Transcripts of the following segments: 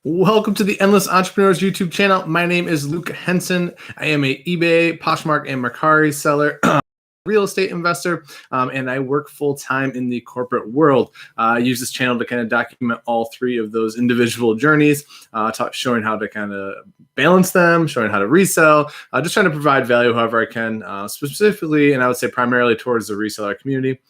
Welcome to the Endless Entrepreneurs YouTube channel. My name is Luke Henson. I am a eBay, Poshmark, and Mercari seller. Real estate investor, and I work full-time in the corporate world. I use this channel to kind of document all three of those individual journeys, showing how to kind of balance them, showing how to resell, just trying to provide value however I can, specifically, and I would say primarily towards the reseller community.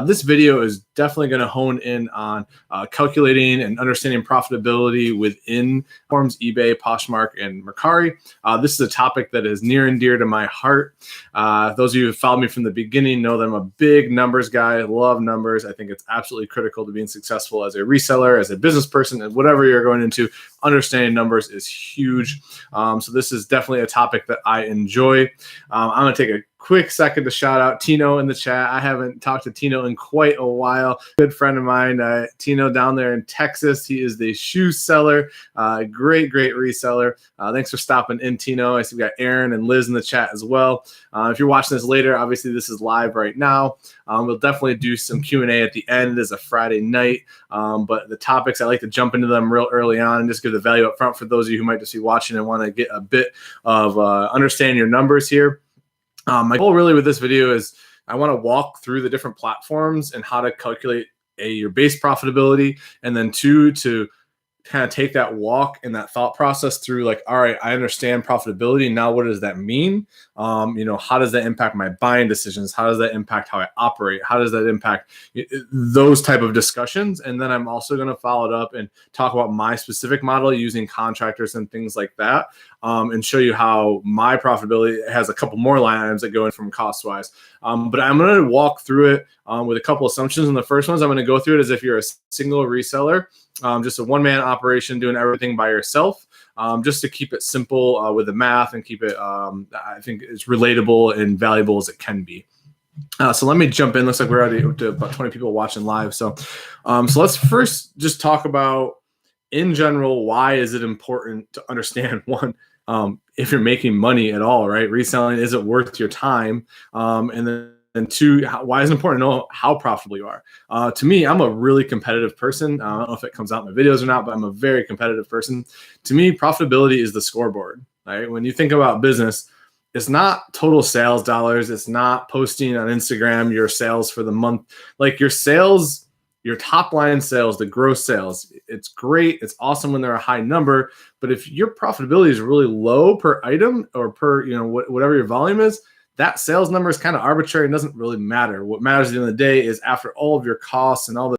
This video is definitely going to hone in on calculating and understanding profitability within platforms eBay, Poshmark, and Mercari. This is a topic that is near and dear to my heart. Those of you who followed me from the beginning know that I'm a big numbers guy. I love numbers. I think it's absolutely critical to being successful as a reseller, as a business person, and whatever you're going into. Understanding numbers is huge. So this is definitely a topic that I enjoy. I'm going to take a quick second to shout out Tino in the chat. I haven't talked to Tino in quite a while. Good friend of mine, Tino down there in Texas. He is the shoe seller, great reseller. Thanks for stopping in, Tino. I see we got Aaron and Liz in the chat as well. If you're watching this later, obviously this is live right now. We'll definitely do some Q&A at the end. It is a Friday night, but the topics, I like to jump into them real early on and just give the value up front for those of you who might just be watching and want to get a bit of understanding your numbers here. My goal really with this video is I want to walk through the different platforms and how to calculate your base profitability, and then two, to kind of take that walk and that thought process through, like, all right, I understand profitability. Now, what does that mean? How does that impact my buying decisions? How does that impact how I operate? How does that impact those type of discussions? And then I'm also going to follow it up and talk about my specific model using contractors and things like that, and show you how my profitability has a couple more line items that go in from cost-wise. But I'm going to walk through it with a couple assumptions. And the first ones I'm going to go through it as if you're a single reseller, just a one-man operation doing everything by yourself, just to keep it simple with the math and keep it, I think, as relatable and valuable as it can be. So let me jump in. Looks like we're already up to about 20 people watching live. So let's first just talk about, in general, why is it important to understand, one, if you're making money at all, right? Reselling, is it worth your time? And two, why is it important to know how profitable you are? To me, I'm a really competitive person. I don't know if it comes out in my videos or not, but I'm a very competitive person. To me, profitability is the scoreboard, right? When you think about business, it's not total sales dollars. It's not posting on Instagram your sales for the month. Like, your sales, your top line sales, the gross sales, it's great. It's awesome when they're a high number. But if your profitability is really low per item or per, whatever your volume is, that sales number is kind of arbitrary and doesn't really matter. What matters at the end of the day is, after all of your costs and all the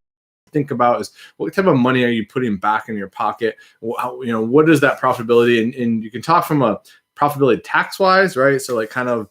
think about, is what type of money are you putting back in your pocket? What is that profitability? And you can talk from a profitability tax-wise, right? So like kind of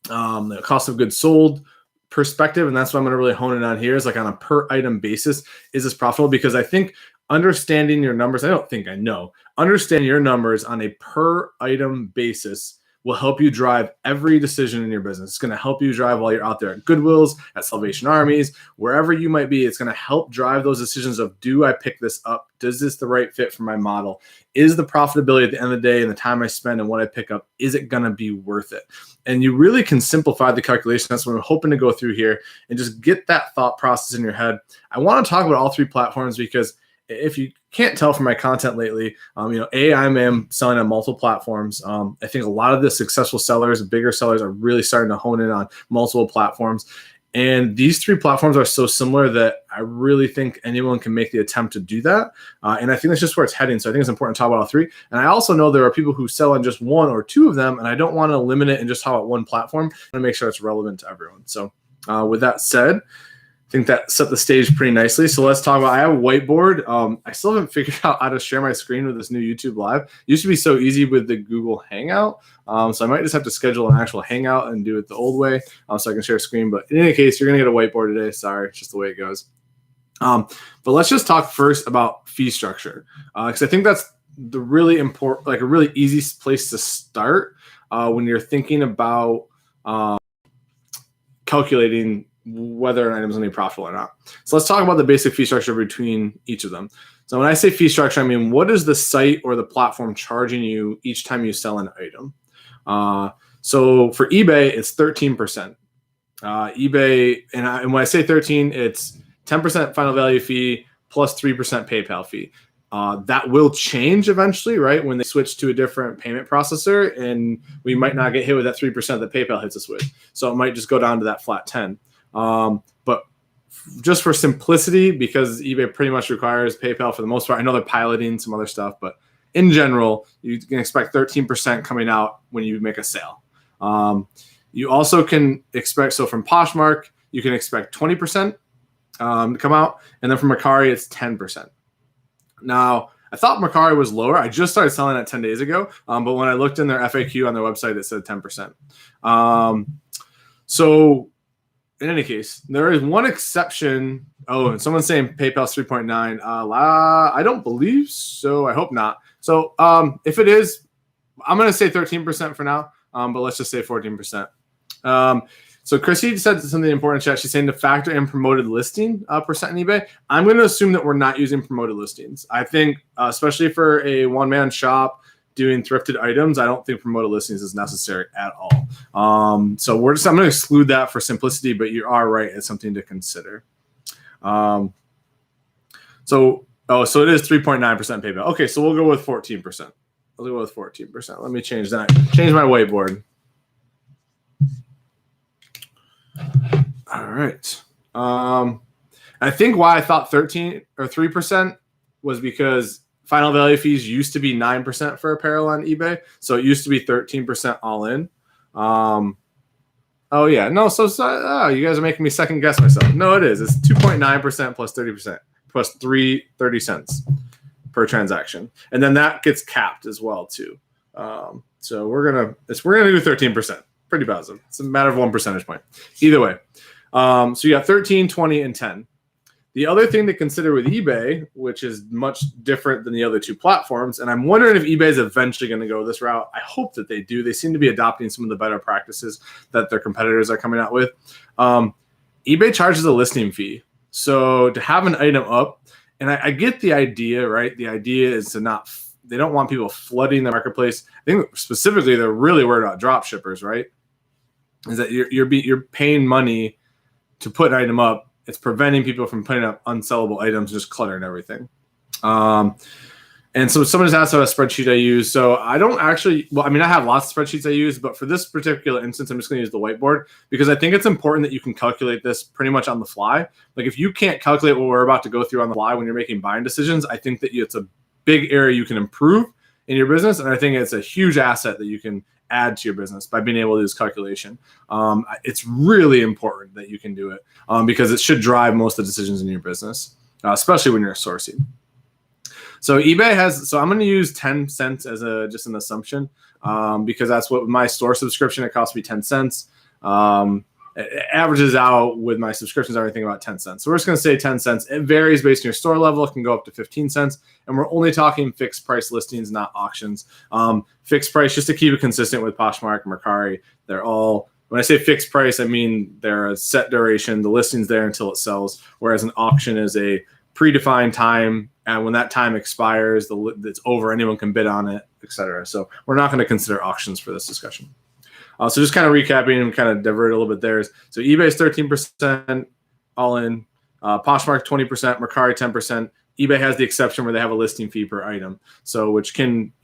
the cost of goods sold perspective. And that's what I'm going to really hone in on here, is like on a per item basis, is this profitable? Because I think understanding your numbers, understanding your numbers on a per item basis will help you drive every decision in your business. It's going to help you drive while you're out there at Goodwills, at Salvation Armies, wherever you might be. It's going to help drive those decisions of, do I pick this up? Does this the right fit for my model? Is the profitability at the end of the day and the time I spend and what I pick up, is it going to be worth it? And you really can simplify the calculation. That's what I'm hoping to go through here and just get that thought process in your head. I want to talk about all three platforms because, if you can't tell from my content lately, I am selling on multiple platforms. I think a lot of the successful sellers, bigger sellers, are really starting to hone in on multiple platforms. And these three platforms are so similar that I really think anyone can make the attempt to do that. And I think that's just where it's heading. So I think it's important to talk about all three. And I also know there are people who sell on just one or two of them, and I don't want to limit it and just talk about one platform. I want to make sure it's relevant to everyone. So with that said, I think that set the stage pretty nicely. So let's talk about, I have a whiteboard. I still haven't figured out how to share my screen with this new YouTube Live. It used to be so easy with the Google Hangout. So I might just have to schedule an actual Hangout and do it the old way so I can share a screen. But in any case, you're going to get a whiteboard today. Sorry, it's just the way it goes. But let's just talk first about fee structure, because I think that's the really important, like a really easy place to start when you're thinking about calculating whether an item is going to be profitable or not. So let's talk about the basic fee structure between each of them. So when I say fee structure, I mean, what is the site or the platform charging you each time you sell an item? So for eBay, it's 13%. eBay, and when I say 13, it's 10% final value fee plus 3% PayPal fee. That will change eventually, right? When they switch to a different payment processor, and we might not get hit with that 3% that PayPal hits us with. So it might just go down to that flat 10. But just for simplicity, because eBay pretty much requires PayPal for the most part. I know they're piloting some other stuff, but in general, you can expect 13% coming out when you make a sale. You also can expect, so from Poshmark, you can expect 20% to come out. And then from Mercari, it's 10%. Now, I thought Mercari was lower. I just started selling it 10 days ago. But when I looked in their FAQ on their website, it said 10%. So in any case, there is one exception. Oh, and someone's saying PayPal's 3.9. I don't believe so. I hope not. So if it is, I'm going to say 13% for now, but let's just say 14%. So Chrissy said something important in chat. She's saying to factor in promoted listing percent in eBay. I'm going to assume that we're not using promoted listings. I think, especially for a one-man shop doing thrifted items, I don't think promoted listings is necessary at all. So I'm going to exclude that for simplicity, but you are right. It's something to consider. So it is 3.9% PayPal. Okay, so we'll go with 14%. We'll go with 14%. Let me change that. Change my whiteboard. All right. I think why I thought 13 or 3% was because final value fees used to be 9% for apparel on eBay. So it used to be 13% all in. Oh, yeah. No, you guys are making me second guess myself. No, it is. It's 2.9% plus 30% plus 30 cents per transaction. And then that gets capped as well, too. So we're gonna do 13%. Pretty positive. It's a matter of 1 percentage point. Either way. So you got 13, 20, and 10. The other thing to consider with eBay, which is much different than the other two platforms, and I'm wondering if eBay is eventually going to go this route. I hope that they do. They seem to be adopting some of the better practices that their competitors are coming out with. eBay charges a listing fee. So to have an item up, and I get the idea, right? The idea is to they don't want people flooding the marketplace. I think specifically they're really worried about drop shippers, right? Is that you're paying money to put an item up. It's preventing people from putting up unsellable items, just cluttering everything. And so someone just asked about a spreadsheet I use. So I don't actually, I have lots of spreadsheets I use, but for this particular instance, I'm just going to use the whiteboard because I think it's important that you can calculate this pretty much on the fly. Like if you can't calculate what we're about to go through on the fly when you're making buying decisions, I think that it's a big area you can improve in your business. And I think it's a huge asset that you can add to your business by being able to do this calculation. It's really important that you can do it because it should drive most of the decisions in your business, especially when you're sourcing. So eBay has, so I'm going to use 10 cents as just an assumption because that's what my store subscription, it costs me 10 cents. It averages out with my subscriptions, everything about 10 cents. So we're just going to say 10 cents. It varies based on your store level. It can go up to 15 cents. And we're only talking fixed price listings, not auctions. Fixed price, just to keep it consistent with Poshmark and Mercari. They're all, when I say fixed price, I mean they're a set duration. The listing's there until it sells, whereas an auction is a predefined time. And when that time expires, it's over, anyone can bid on it, etc. So we're not going to consider auctions for this discussion. So just kind of recapping and kind of divert a little bit there. So eBay is 13% all in, Poshmark 20%, Mercari 10%. eBay has the exception where they have a listing fee per item, so which can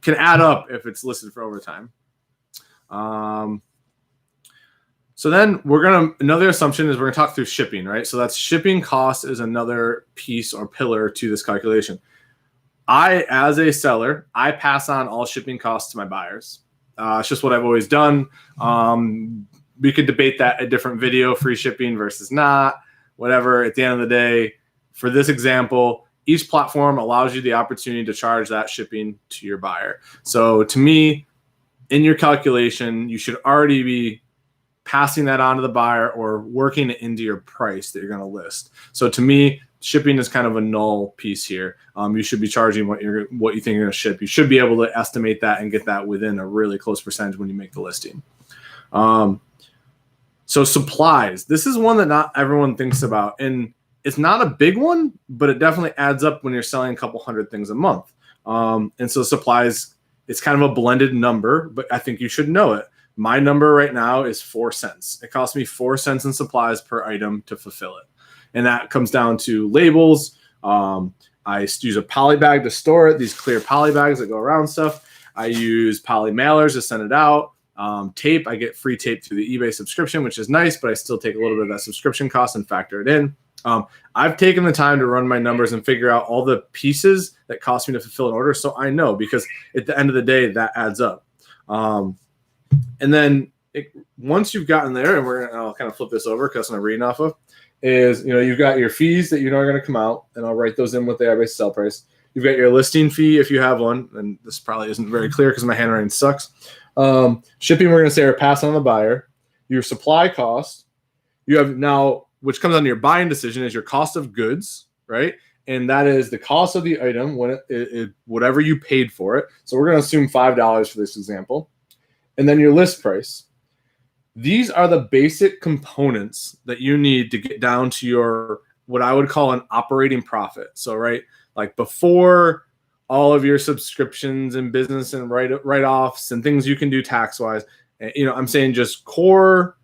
add up if it's listed for overtime. So then another assumption is we're gonna talk through shipping, right? So that's shipping cost is another piece or pillar to this calculation. As a seller, I pass on all shipping costs to my buyers. It's just what I've always done. We could debate that a different video, free shipping versus not, whatever. At the end of the day, for this example, each platform allows you the opportunity to charge that shipping to your buyer. So to me, in your calculation, you should already be passing that on to the buyer or working it into your price that you're going to list. So to me, shipping is kind of a null piece here. You should be charging what you think you're going to ship. You should be able to estimate that and get that within a really close percentage when you make the listing. So supplies. This is one that not everyone thinks about, and it's not a big one, but it definitely adds up when you're selling a couple hundred things a month. And so supplies, it's kind of a blended number, but I think you should know it. My number right now is 4 cents. It costs me 4 cents in supplies per item to fulfill it. And that comes down to labels, I use a poly bag to store it, these clear poly bags that go around stuff. I use poly mailers to send it out. Tape, I get free tape through the eBay subscription, which is nice, but I still take a little bit of that subscription cost and factor it in. I've taken the time to run my numbers and figure out all the pieces that cost me to fulfill an order, so I know, because at the end of the day, that adds up. And then once you've gotten there, and I'll kind of flip this over because I'm reading off of, is, you've got your fees that you know are going to come out, and I'll write those in what they are based sell price. You've got your listing fee if you have one, and this probably isn't very clear because my handwriting sucks. Shipping, we're going to say, are passed on the buyer. Your supply cost, you have now, which comes on your buying decision, is your cost of goods, right? And that is the cost of the item when whatever you paid for it. So we're going to assume $5 for this example. And then your list price. These are the basic components that you need to get down to your, what I would call, an operating profit. So, right, like before all of your subscriptions and business and write-offs and things you can do tax-wise, I'm saying just core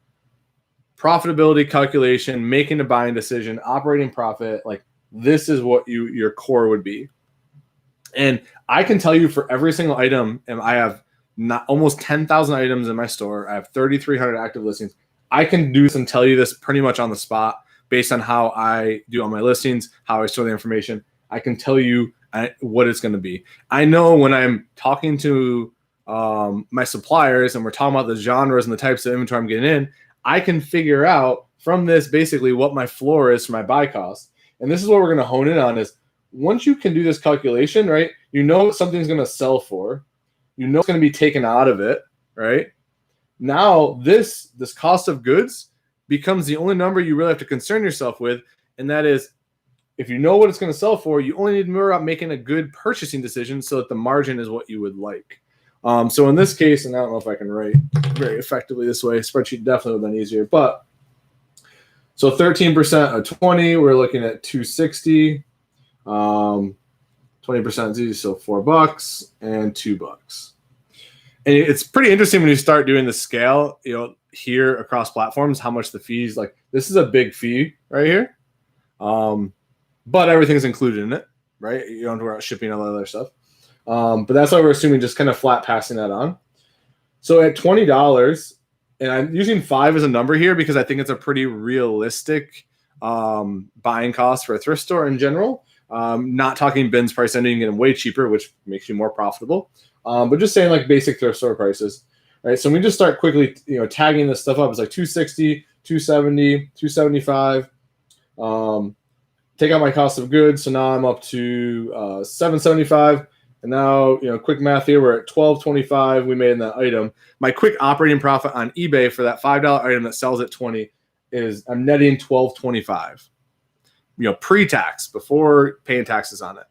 profitability calculation, making a buying decision, operating profit, like this is what your core would be. And I can tell you for every single item, and I have almost 10,000 items in my store. I have 3,300 active listings. I can do this and tell you this pretty much on the spot based on how I do all my listings, how I store the information. I can tell you what it's going to be. I know when I'm talking to my suppliers and we're talking about the genres and the types of inventory I'm getting in, I can figure out from this basically what my floor is for my buy cost. And this is what we're going to hone in on, is once you can do this calculation, right, you know what something's going to sell for. You know it's going to be taken out of it, right? Now this cost of goods becomes the only number you really have to concern yourself with, and that is, if you know what it's going to sell for, you only need to worry about making a good purchasing decision so that the margin is what you would like. So in this case, and I don't know if I can write very effectively this way, spreadsheet definitely would have been easier, but so 13% of 20, we're looking at 260. 20% is easy, so $4 and $2. And it's pretty interesting when you start doing the scale, here across platforms, how much the fees, like this is a big fee right here. But everything's included in it, right? You don't have to worry about shipping and all that other stuff. But that's why we're assuming just kind of flat passing that on. So at $20, and I'm using 5 as a number here because I think it's a pretty realistic buying cost for a thrift store in general. Not talking bins price, I know you can get them way cheaper, which makes you more profitable. But just saying like basic thrift store prices, right? So we just start quickly, tagging this stuff up. It's like 260, 270, 275. Take out my cost of goods, so now I'm up to 775. And now, quick math here, we're at $12.25 we made in that item. My quick operating profit on eBay for that $5 item that sells at $20 is I'm netting $12.25. Pre-tax, before paying taxes on it.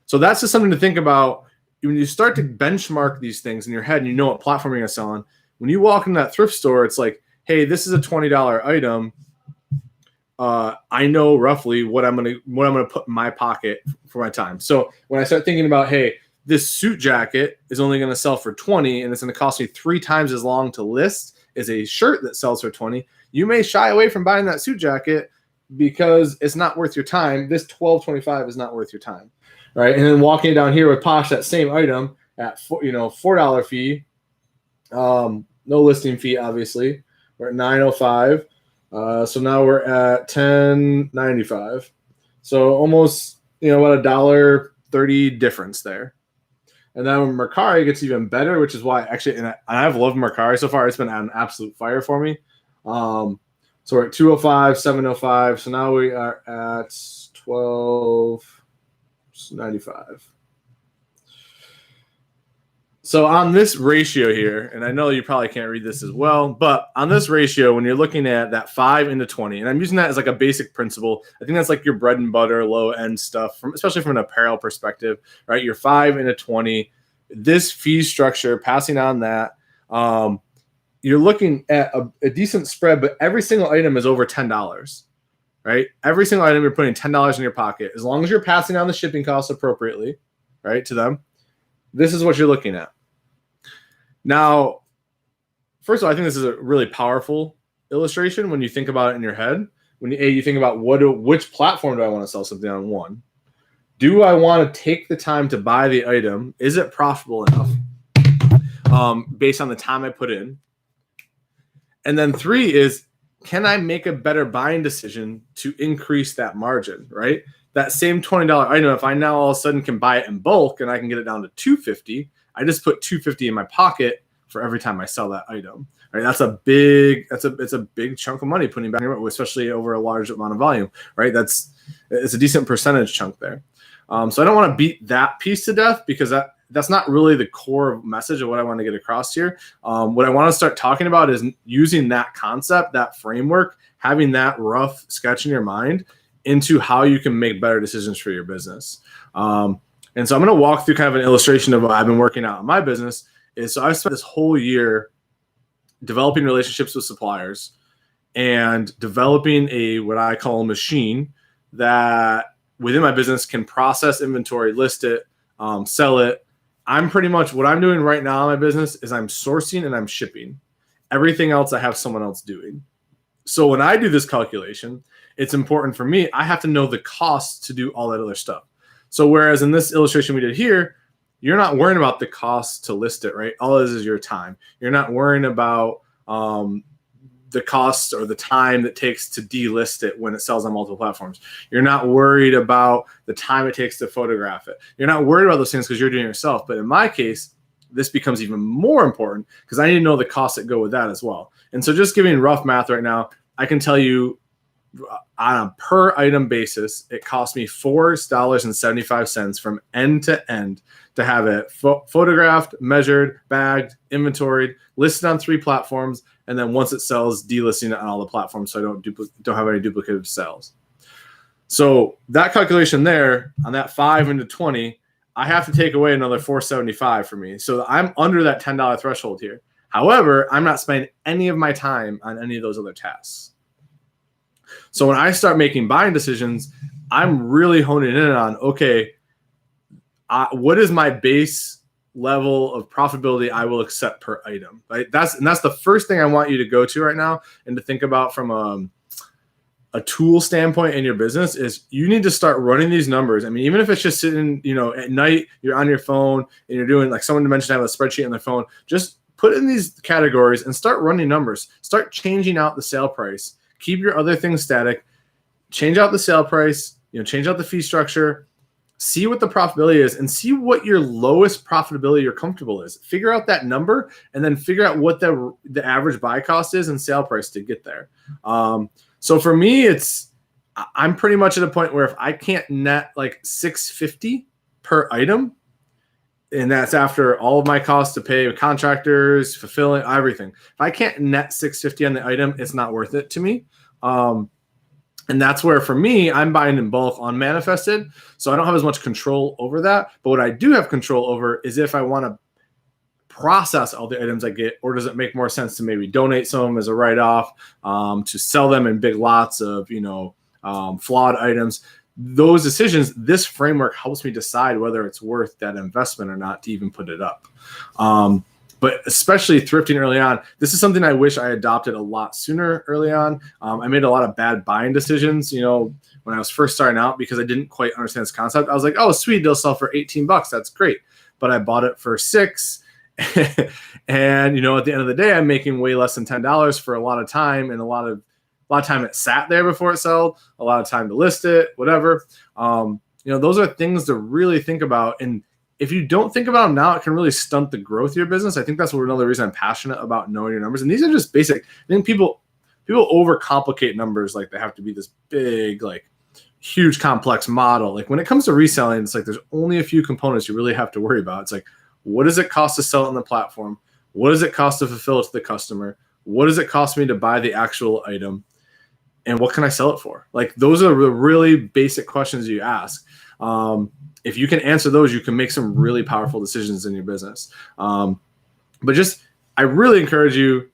So that's just something to think about when you start to benchmark these things in your head and you know what platform you're going to sell on. When you walk into that thrift store, it's like, hey, this is a $20 item. I know roughly what I'm gonna put in my pocket for my time. So when I start thinking about, hey, this suit jacket is only going to sell for $20 and it's going to cost me 3 times as long to list as a shirt that sells for $20, you may shy away from buying that suit jacket because it's not worth your time. This $12.25 is not worth your time, right? And then walking down here with Posh, that same item at $4 fee, no listing fee, obviously. We're at $9.05. So now we're at $10.95. So almost about $1.30 difference there. And then when Mercari gets even better, which is why actually, and I've loved Mercari so far. It's been an absolute fire for me. So we're at $2.05, $7.05. So now we are at $12.95. So on this ratio here, and I know you probably can't read this as well, but on this ratio, when you're looking at that 5 into 20, and I'm using that as like a basic principle, I think that's like your bread and butter, low end stuff, especially from an apparel perspective, right? Your 5 into 20, this fee structure, passing on that, you're looking at a decent spread, but every single item is over $10, right? Every single item you're putting $10 in your pocket, as long as you're passing on the shipping costs appropriately, right, to them. This is what you're looking at. Now, first of all, I think this is a really powerful illustration when you think about it in your head. When you think about which platform do I want to sell something on? 1. do I want to take the time to buy the item? Is it profitable enough based on the time I put in? And then 3 is, can I make a better buying decision to increase that margin, right? That same $20 item, if I now all of a sudden can buy it in bulk and I can get it down to $250, I just put $250 in my pocket for every time I sell that item. Right? It's a big chunk of money putting back in your, especially over a large amount of volume, right? It's a decent percentage chunk there. So I don't want to beat that piece to death because that's not really the core message of what I want to get across here. What I want to start talking about is using that concept, that framework, having that rough sketch in your mind into how you can make better decisions for your business. And so I'm going to walk through kind of an illustration of what I've been working out in my business. So I've spent this whole year developing relationships with suppliers and developing what I call a machine that within my business can process inventory, list it, sell it. What I'm doing right now in my business is I'm sourcing and I'm shipping. Everything else I have someone else doing. So when I do this calculation, it's important for me. I have to know the cost to do all that other stuff. So whereas in this illustration we did here, you're not worrying about the cost to list it, right? All it is your time. You're not worrying about the cost or the time that takes to delist it when it sells on multiple platforms. You're not worried about the time it takes to photograph it. You're not worried about those things because you're doing it yourself. But in my case, this becomes even more important because I need to know the costs that go with that as well. And so just giving rough math right now, I can tell you on a per item basis, it cost me $4.75 from end to end to have it photographed, measured, bagged, inventoried, listed on 3 platforms, and then once it sells, delisting it on all the platforms so I don't have any duplicative sales. So that calculation there on that 5 into 20, I have to take away another $4.75 for me. So I'm under that $10 threshold here. However, I'm not spending any of my time on any of those other tasks. So when I start making buying decisions, I'm really honing in on, okay, what is my base level of profitability I will accept per item, right? That's the first thing I want you to go to right now and to think about from a tool standpoint in your business is you need to start running these numbers. I mean, even if it's just sitting, at night, you're on your phone and you're doing, like someone mentioned, have a spreadsheet on their phone, just put in these categories and start running numbers. Start changing out the sale price. Keep your other things static. Change out the sale price, change out the fee structure, see what the profitability is and see what your lowest profitability you're comfortable is. Figure out that number and then figure out what the average buy cost is and sale price to get there. So for me, I'm pretty much at a point where if I can't net like $650 per item, and that's after all of my costs to pay contractors, fulfilling everything. If I can't net $650 on the item, it's not worth it to me. And that's where, for me, I'm buying in bulk unmanifested. So I don't have as much control over that. But what I do have control over is if I want to process all the items I get, or does it make more sense to maybe donate some of them as a write-off, to sell them in big lots of, flawed items. Those decisions, this framework helps me decide whether it's worth that investment or not to even put it up. But especially thrifting early on, this is something I wish I adopted a lot sooner early on. I made a lot of bad buying decisions, when I was first starting out because I didn't quite understand this concept. I was like, oh, sweet, they'll sell for $18. That's great. But I bought it for $6. And, at the end of the day, I'm making way less than $10 for a lot of time and a lot of time it sat there before it sold, a lot of time to list it, whatever. Those are things to really think about. And if you don't think about them now, it can really stunt the growth of your business. I think that's another reason I'm passionate about knowing your numbers. And these are just basic. I think people overcomplicate numbers like they have to be this big, like huge, complex model. Like when it comes to reselling, it's like there's only a few components you really have to worry about. It's like, what does it cost to sell it on the platform? What does it cost to fulfill it to the customer? What does it cost me to buy the actual item? And what can I sell it for? Like those are the really basic questions you ask. If you can answer those, you can make some really powerful decisions in your business. But I really encourage you,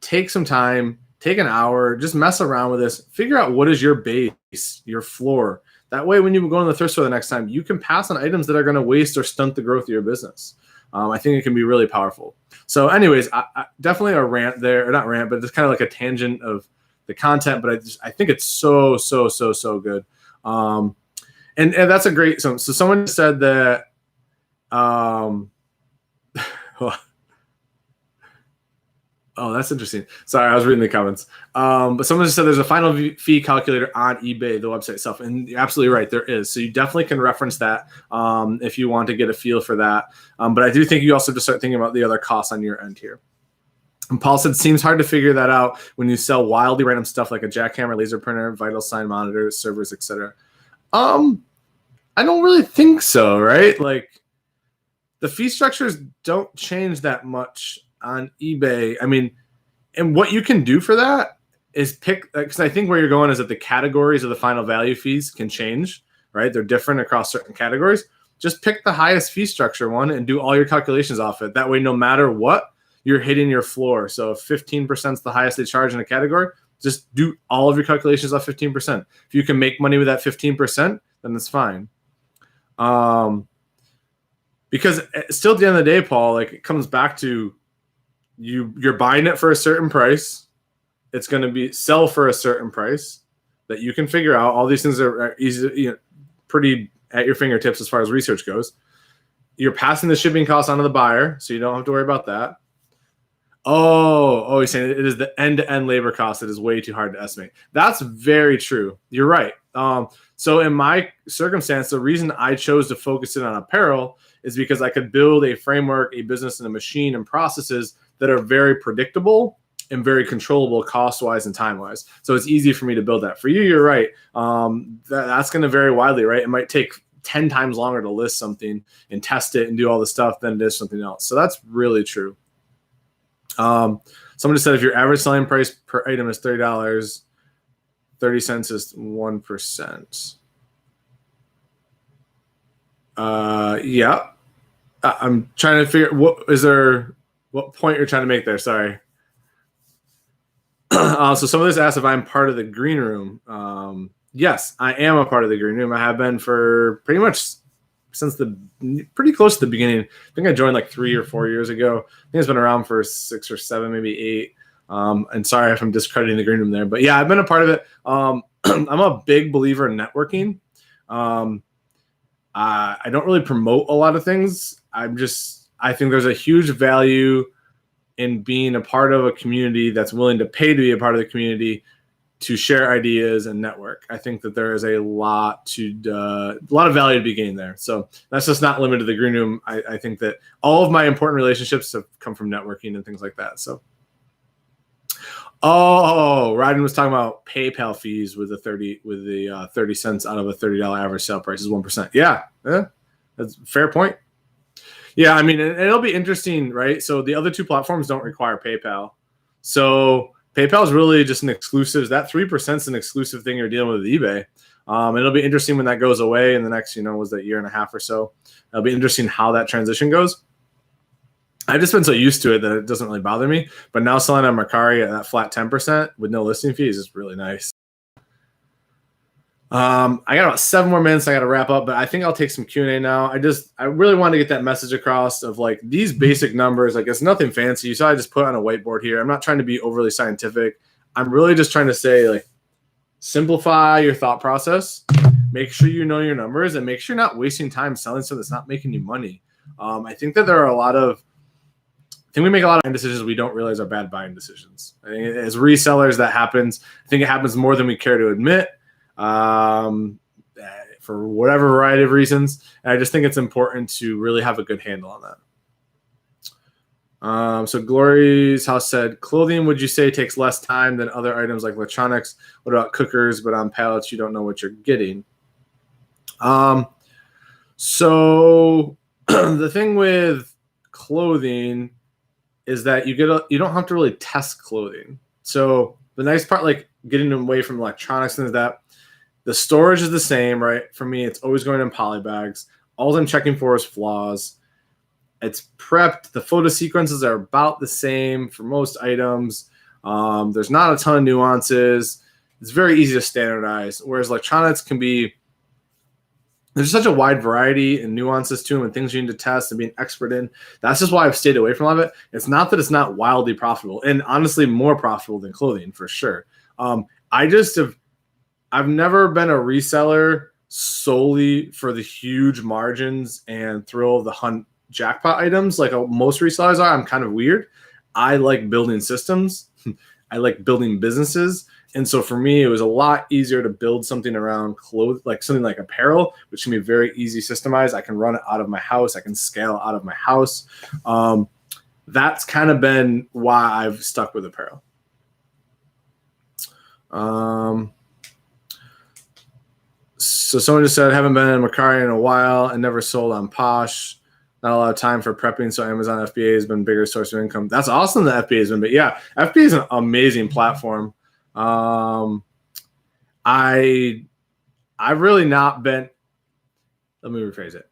take some time, take an hour, just mess around with this, figure out what is your base, your floor. That way, when you go to the thrift store the next time, you can pass on items that are going to waste or stunt the growth of your business. I think it can be really powerful. So anyways, I definitely a rant there, or not rant, but it's kind of like a tangent of the content, but I think it's so good. And that's a great, so someone said that, oh, that's interesting. Sorry, I was reading the comments. But someone just said there's a final fee calculator on eBay, the website itself. And you're absolutely right, there is. So you definitely can reference that if you want to get a feel for that. But I do think you also have to start thinking about the other costs on your end here. And Paul said, seems hard to figure that out when you sell wildly random stuff like a jackhammer, laser printer, vital sign monitors, servers, etc. I don't really think so, right? Like, the fee structures don't change that much on eBay. I mean, and what you can do for that is pick, because I think where you're going is that the categories of the final value fees can change, right? They're different across certain categories. Just pick the highest fee structure one and do all your calculations off it. That way, no matter what, you're hitting your floor. So if 15% is the highest they charge in a category, just do all of your calculations off 15%. If you can make money with that 15%, then it's fine. Because still at the end of the day, Paul, like, it comes back to you're buying it for a certain price. It's going to be sell for a certain price that you can figure out. All these things are easy, pretty at your fingertips as far as research goes. You're passing the shipping costs onto the buyer, so you don't have to worry about that. Oh, he's saying it is the end-to-end labor cost that is way too hard to estimate. That's very true. You're right. So in my circumstance, the reason I chose to focus in on apparel is because I could build a framework, a business, and a machine and processes that are very predictable and very controllable cost-wise and time-wise. So it's easy for me to build that. For you, you're right. That's going to vary widely, right? It might take 10 times longer to list something and test it and do all the stuff than it is something else. So that's really true. Someone just said if your average selling price per item is $30, 30 cents is 1%. Yeah. I'm trying to figure what point you're trying to make there. Sorry. So someone just asked if I'm part of the green room. Yes, I am a part of the green room. I have been for pretty much since pretty close to the beginning. I think I joined like 3 or 4 years ago. I think it's been around for 6 or 7, maybe 8. And sorry if I'm discrediting the green room there, but yeah, I've been a part of it. I'm a big believer in networking. I don't really promote a lot of things. I think there's a huge value in being a part of a community that's willing to pay to be a part of the community, to share ideas and network. I think that there is a lot of value to be gained there. So that's just not limited to the green room. I think that all of my important relationships have come from networking and things like that. So, Ryden was talking about PayPal fees with the 30 cents out of a $30 average sale price is 1%. Yeah, that's a fair point. Yeah, I mean, and it'll be interesting, right? So the other two platforms don't require PayPal. So PayPal is really just an exclusive. That 3% is an exclusive thing you're dealing with eBay. It'll be interesting when that goes away in the next, was that year and a half or so. It'll be interesting how that transition goes. I've just been so used to it that it doesn't really bother me. But now selling on Mercari at that flat 10% with no listing fees is really nice. I got about 7 more minutes. I got to wrap up, but I think I'll take some Q&A now. I really want to get that message across of like these basic numbers. Like, it's nothing fancy. You saw I just put on a whiteboard here. I'm not trying to be overly scientific. I'm really just trying to say, like, simplify your thought process. Make sure you know your numbers and make sure you're not wasting time selling stuff that's not making you money. I think that there are we make a lot of decisions we don't realize are bad buying decisions. I think as resellers that happens. I think it happens more than we care to admit. For whatever variety of reasons. And I just think it's important to really have a good handle on that. So Glory's House said, clothing, would you say, takes less time than other items like electronics? What about cookers, but on pallets, you don't know what you're getting? So the thing with clothing is that you don't have to really test clothing. So the nice part, like getting away from electronics and that, the storage is the same, right? For me, it's always going in poly bags. All I'm checking for is flaws. It's prepped. The photo sequences are about the same for most items. There's not a ton of nuances. It's very easy to standardize, whereas electronics can be, there's such a wide variety and nuances to them and things you need to test and be an expert in. That's just why I've stayed away from a lot of it. It's not that it's not wildly profitable, and honestly more profitable than clothing for sure. I've never been a reseller solely for the huge margins and thrill of the hunt jackpot items like most resellers are. I'm kind of weird. I like building systems. I like building businesses. And so for me, it was a lot easier to build something around clothes, like something like apparel, which can be very easy systemized. I can run it out of my house. I can scale out of my house. That's kind of been why I've stuck with apparel. So someone just said, haven't been in Mercari in a while and never sold on Posh. Not a lot of time for prepping, so Amazon FBA has been a bigger source of income. That's awesome that FBA has been, but yeah, FBA is an amazing platform. I've really not been, let me rephrase it.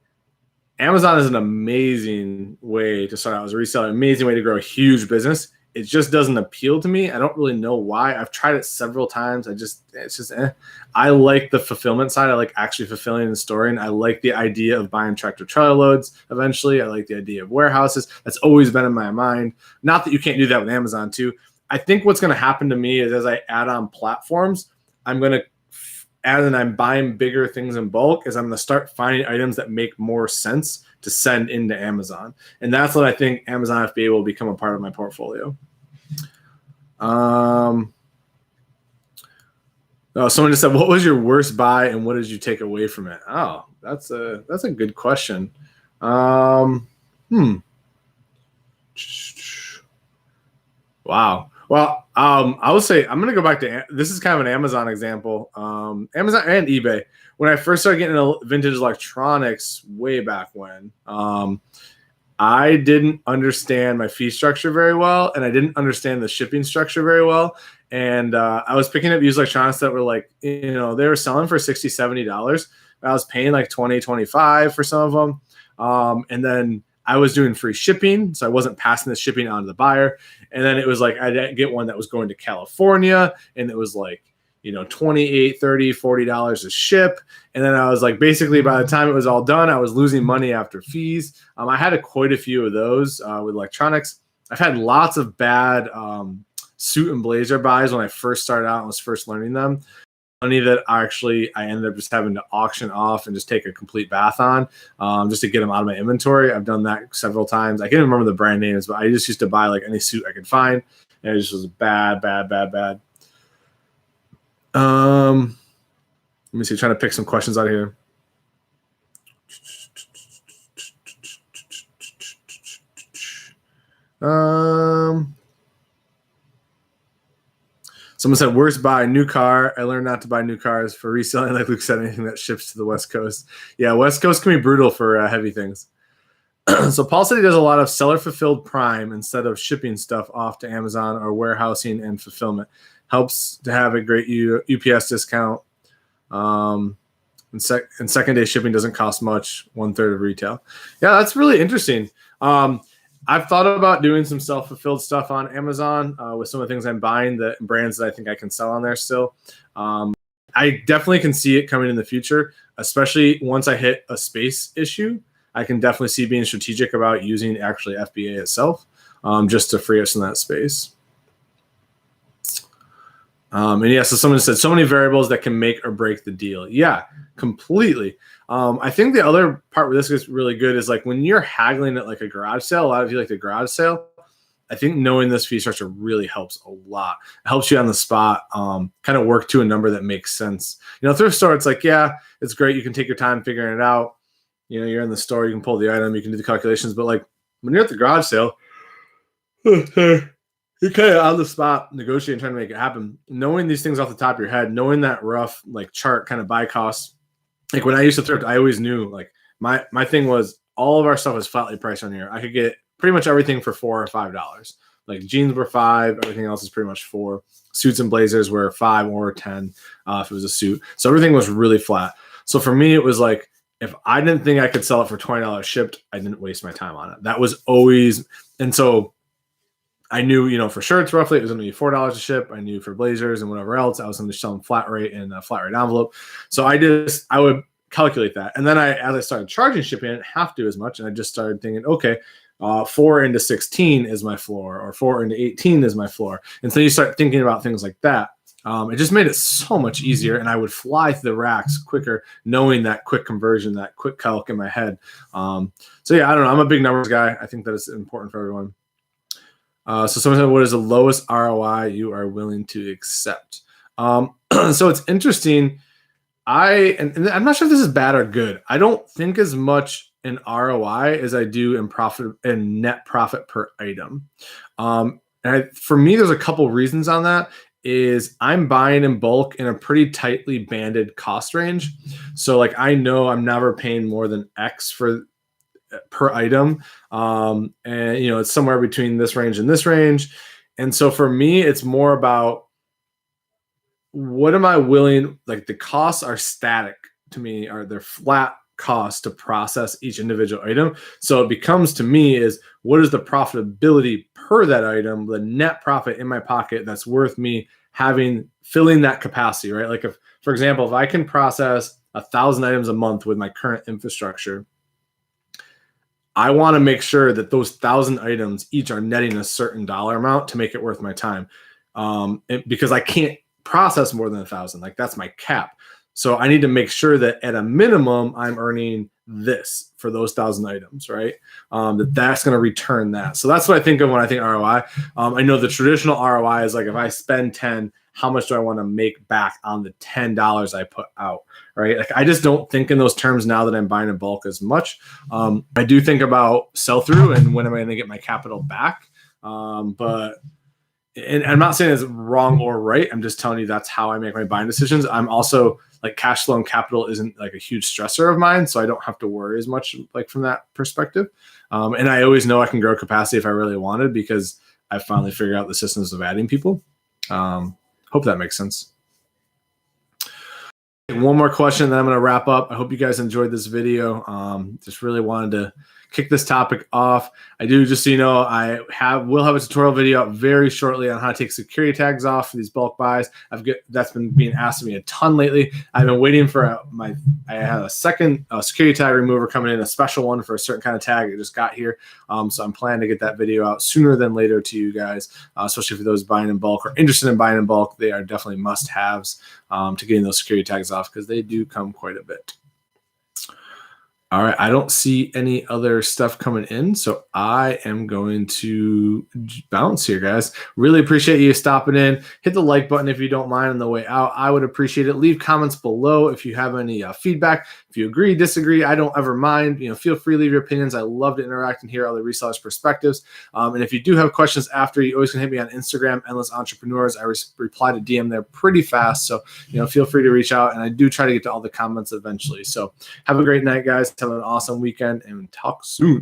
Amazon is an amazing way to start out as a reseller, amazing way to grow a huge business. It just doesn't appeal to me. I don't really know why. I've tried it several times. It's just I like the fulfillment side. I like actually fulfilling and storing. I like the idea of buying tractor trailer loads eventually. I like the idea of warehouses. That's always been in my mind. Not that you can't do that with Amazon too. I think what's going to happen to me is as I add on platforms, I'm going to add and I'm buying bigger things in bulk, is I'm going to start finding items that make more sense to send into Amazon. And that's what I think Amazon FBA will become a part of my portfolio. Someone just said, what was your worst buy and what did you take away from it? Oh, that's a good question. Wow. Well, I would say I'm going to go back to, this is kind of an Amazon example. Amazon and eBay. When I first started getting into vintage electronics way back when, I didn't understand my fee structure very well, and I didn't understand the shipping structure very well. And I was picking up used electronics that were like, they were selling for $60, $70. I was paying like $20, $25 for some of them. And then I was doing free shipping, so I wasn't passing the shipping on to the buyer. And then it was like, I didn't get one that was going to California, and it was like, $28, $30, $40 a ship. And then I was like, basically by the time it was all done, I was losing money after fees. I had quite a few of those with electronics. I've had lots of bad suit and blazer buys when I first started out and was first learning them. Money that I ended up just having to auction off and just take a complete bath on just to get them out of my inventory. I've done that several times. I can't even remember the brand names, but I just used to buy like any suit I could find. And it just was bad. Let me see, trying to pick some questions out of here. Someone said, worst buy, new car. I learned not to buy new cars for reselling. Like Luke said, anything that ships to the West Coast. Yeah, West Coast can be brutal for heavy things. So Paul said he does a lot of seller-fulfilled Prime instead of shipping stuff off to Amazon or warehousing and fulfillment. Helps to have a great UPS discount. And second-day shipping doesn't cost much, 1/3 of retail. Yeah, that's really interesting. I've thought about doing some self-fulfilled stuff on Amazon with some of the things I'm buying, the brands that I think I can sell on there still. I definitely can see it coming in the future, especially once I hit a space issue. I can definitely see being strategic about using actually FBA itself just to free us in that space. And yeah, so someone said so many variables that can make or break the deal. Yeah, completely. I think the other part where this is really good is like when you're haggling at like a garage sale, a lot of you like the garage sale. I think knowing this fee structure really helps a lot. It helps you on the spot, kind of work to a number that makes sense. Thrift store, it's like, yeah, it's great. You can take your time figuring it out. You're in the store, you can pull the item, you can do the calculations. But like when you're at the garage sale, you're kind of on the spot negotiating, trying to make it happen. Knowing these things off the top of your head, knowing that rough like chart kind of buy costs. Like when I used to thrift, I always knew like my thing was all of our stuff was flatly priced on here. I could get pretty much everything for $4 or $5. Like jeans were $5, everything else is pretty much $4. Suits and blazers were $5 or $10 if it was a suit. So everything was really flat. So for me, it was like if I didn't think I could sell it for $20 shipped, I didn't waste my time on it. That was always, and so I knew, for shirts roughly, it was going to be $4 a ship. I knew for blazers and whatever else, I was going to sell them flat rate in a flat rate envelope. So I would calculate that. And then as I started charging shipping, I didn't have to as much. And I just started thinking, okay, 4 into 16 is my floor, or 4 into 18 is my floor. And so you start thinking about things like that. It just made it so much easier, and I would fly through the racks quicker, knowing that quick conversion, that quick calc in my head. So yeah, I don't know. I'm a big numbers guy. I think that it's important for everyone. So someone said, what is the lowest ROI you are willing to accept? So it's interesting. And I'm not sure if this is bad or good. I don't think as much in ROI as I do in profit and net profit per item. For me, there's a couple reasons on that. Is I'm buying in bulk in a pretty tightly banded cost range. So like I know I'm never paying more than X per item. And it's somewhere between this range and this range. And so for me, it's more about what am I willing, like the costs are static to me, or they're flat costs to process each individual item. So it becomes to me is what is the profitability per that item, the net profit in my pocket that's worth me filling that capacity, right? Like if, for example, if I can process 1,000 items a month with my current infrastructure, I want to make sure that those 1,000 items each are netting a certain dollar amount to make it worth my time. Because I can't process more than 1,000, like that's my cap. So I need to make sure that at a minimum, I'm earning this for those 1,000 items, right? That's going to return that. So that's what I think of when I think ROI. I know the traditional ROI is like if I spend 10, how much do I want to make back on the $10 I put out, right? Like I just don't think in those terms now that I'm buying in bulk as much. I do think about sell through and when am I going to get my capital back. And I'm not saying it's wrong or right. I'm just telling you that's how I make my buying decisions. I'm also like cash flow and capital isn't like a huge stressor of mine, so I don't have to worry as much like from that perspective. And I always know I can grow capacity if I really wanted because I finally figured out the systems of adding people. Hope that makes sense. One more question, then I'm going to wrap up. I hope you guys enjoyed this video. Just really wanted to kick this topic off. I do, just so you know, will have a tutorial video out very shortly on how to take security tags off for these bulk buys. That's been being asked of me a ton lately. I've been waiting for I had a second security tag remover coming in, a special one for a certain kind of tag. It just got here. So I'm planning to get that video out sooner than later to you guys, especially for those buying in bulk or interested in buying in bulk. They are definitely must-haves to getting those security tags off because they do come quite a bit. All right, I don't see any other stuff coming in, so I am going to bounce here, guys. Really appreciate you stopping in. Hit the like button if you don't mind on the way out. I would appreciate it. Leave comments below if you have any feedback. If you agree, disagree, I don't ever mind. Feel free to leave your opinions. I love to interact and hear other resellers' perspectives. And if you do have questions after, you always can hit me on Instagram, Endless Entrepreneurs. I reply to DM there pretty fast, so feel free to reach out. And I do try to get to all the comments eventually. So have a great night, guys. Have an awesome weekend and talk soon.